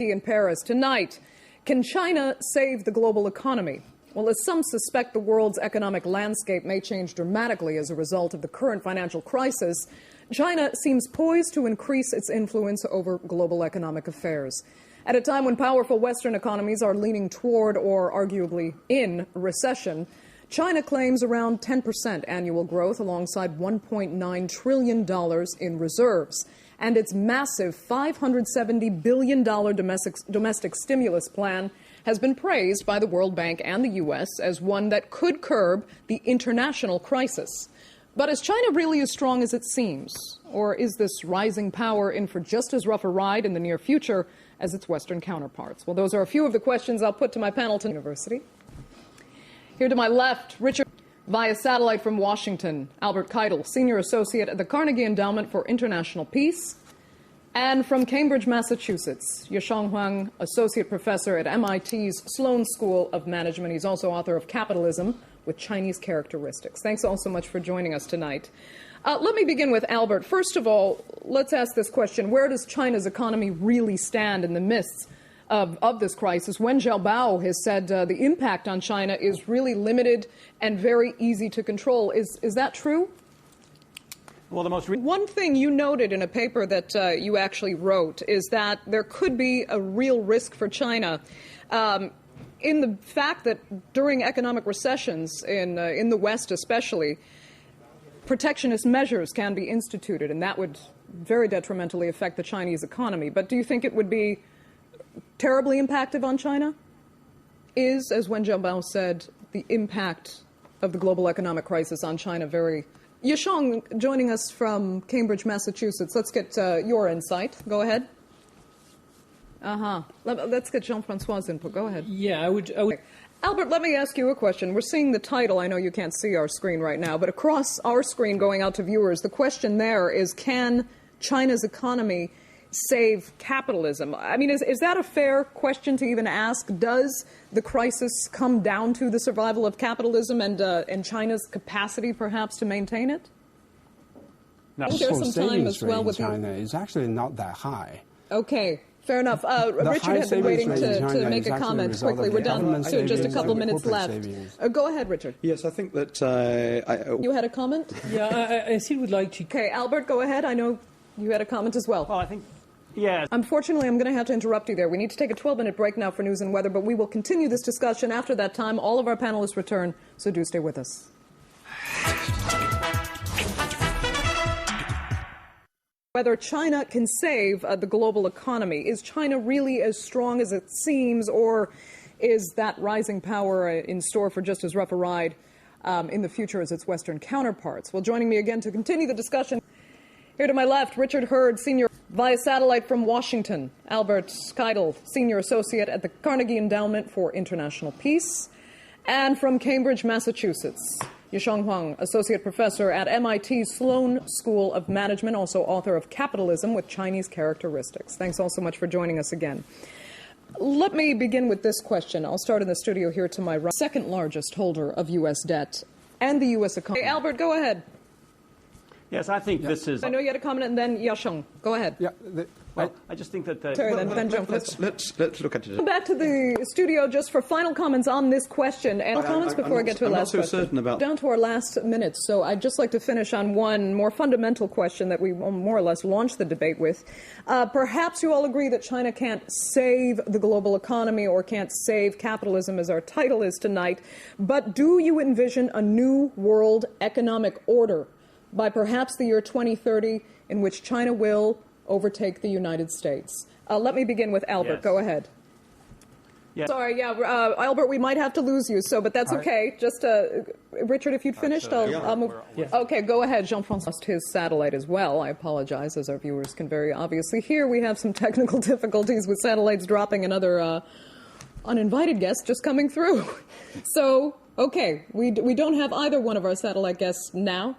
In Paris tonight, can China save the global economy? Well, as some suspect, the world's economic landscape may change dramatically as a result of the current financial crisis, China seems poised to increase its influence over global economic affairs. At a time when powerful Western economies are leaning toward or arguably in recession, China claims around 10% annual growth alongside $1.9 trillion in reserves. And its massive $570 billion domestic stimulus plan has been praised by the World Bank and the U.S. as one that could curb the international crisis. But is China really as strong as it seems? Or is this rising power in for just as rough a ride in the near future as its Western counterparts? Well, those are a few of the questions I'll put to my panel tonight. University. Here to my left, Richard, via satellite from Washington, Albert Keitel, Senior Associate at the Carnegie Endowment for International Peace. And from Cambridge, Massachusetts, Yasheng Huang, Associate Professor at MIT's Sloan School of Management. He's also author of Capitalism with Chinese Characteristics. Thanks all so much for joining us tonight. Let me begin with Albert. First of all, let's ask this question. Where does China's economy really stand in the midst of this crisis? Wen Jiabao has said the impact on China is really limited and very easy to control. Is that true? Well, one thing you noted in a paper that you actually wrote is that there could be a real risk for China in the fact that during economic recessions in the West especially, protectionist measures can be instituted, and that would very detrimentally affect the Chinese economy. But do you think it would be terribly impactful on China? Is, as Wen Jiabao said, the impact of the global economic crisis on China very... Yasheng, joining us from Cambridge, Massachusetts. Let's get your insight. Go ahead. Let's get Jean-Francois's input. Go ahead. Yeah, I would... Albert, let me ask you a question. We're seeing the title. I know you can't see our screen right now, but across our screen going out to viewers, the question there is, can China's economy save capitalism? I mean, is that a fair question to even ask? Does the crisis come down to the survival of capitalism and China's capacity, perhaps, to maintain it? No. The savings rate in China is actually not that high. Okay. Fair enough. Richard has been waiting to make a comment quickly. We're down to just a couple minutes left. Go ahead, Richard. Yes, I think that... You had a comment? Yeah, I still would like to... Okay, Albert, go ahead. I know you had a comment as well. Well, I think... Yeah. Unfortunately, I'm going to have to interrupt you there. We need to take a 12-minute break now for news and weather, but we will continue this discussion after that time. All of our panelists return, so do stay with us. Whether China can save the global economy. Is China really as strong as it seems, or is that rising power in store for just as rough a ride in the future as its Western counterparts? Well, joining me again to continue the discussion, here to my left, Richard Hurd, Senior via satellite from Washington, Albert Keitel, Senior Associate at the Carnegie Endowment for International Peace, and from Cambridge, Massachusetts, Yasheng Huang, Associate Professor at MIT's Sloan School of Management, also author of Capitalism with Chinese Characteristics. Thanks all so much for joining us again. Let me begin with this question. I'll start in the studio here to my right. Second largest holder of U.S. debt and the U.S. economy. Hey, Albert, go ahead. Yes, I think this is... I know you had a comment, and then Yasheng. Go ahead. Yeah, I just think that... let's look at it. Come back to the studio just for final comments on this question. And comments before I get to a last question. I'm not so certain about... Down to our last minutes, so I'd just like to finish on one more fundamental question that we more or less launched the debate with. Perhaps you all agree that China can't save the global economy or can't save capitalism, as our title is tonight, but do you envision a new world economic order by perhaps the year 2030 in which China will overtake the United States? Let me begin with Albert. Yes. Go ahead. Yes. Sorry, Albert, we might have to lose you, but that's okay. Just, Richard, if you'd finished, I'll move. Yes. Okay, go ahead. Jean-François lost his satellite as well. I apologize, as our viewers can very obviously hear. We have some technical difficulties with satellites dropping and other uninvited guests just coming through. So, okay, we don't have either one of our satellite guests now.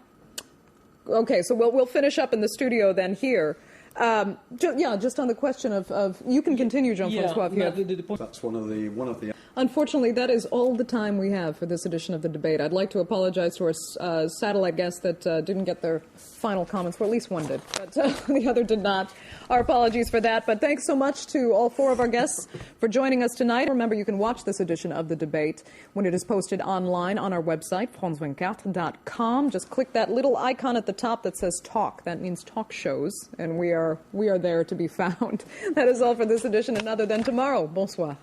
Okay, so we'll finish up in the studio then here. Just on the question of you can continue, Jean-François. Yeah, that's one of the Unfortunately, that is all the time we have for this edition of the debate. I'd like to apologize to our satellite guests that didn't get their final comments. Well, at least one did, but the other did not. Our apologies for that. But thanks so much to all four of our guests for joining us tonight. Remember, you can watch this edition of the debate when it is posted online on our website, france24.com. Just click that little icon at the top that says talk. That means talk shows, and we are there to be found. That is all for this edition, and other than tomorrow. Bonsoir.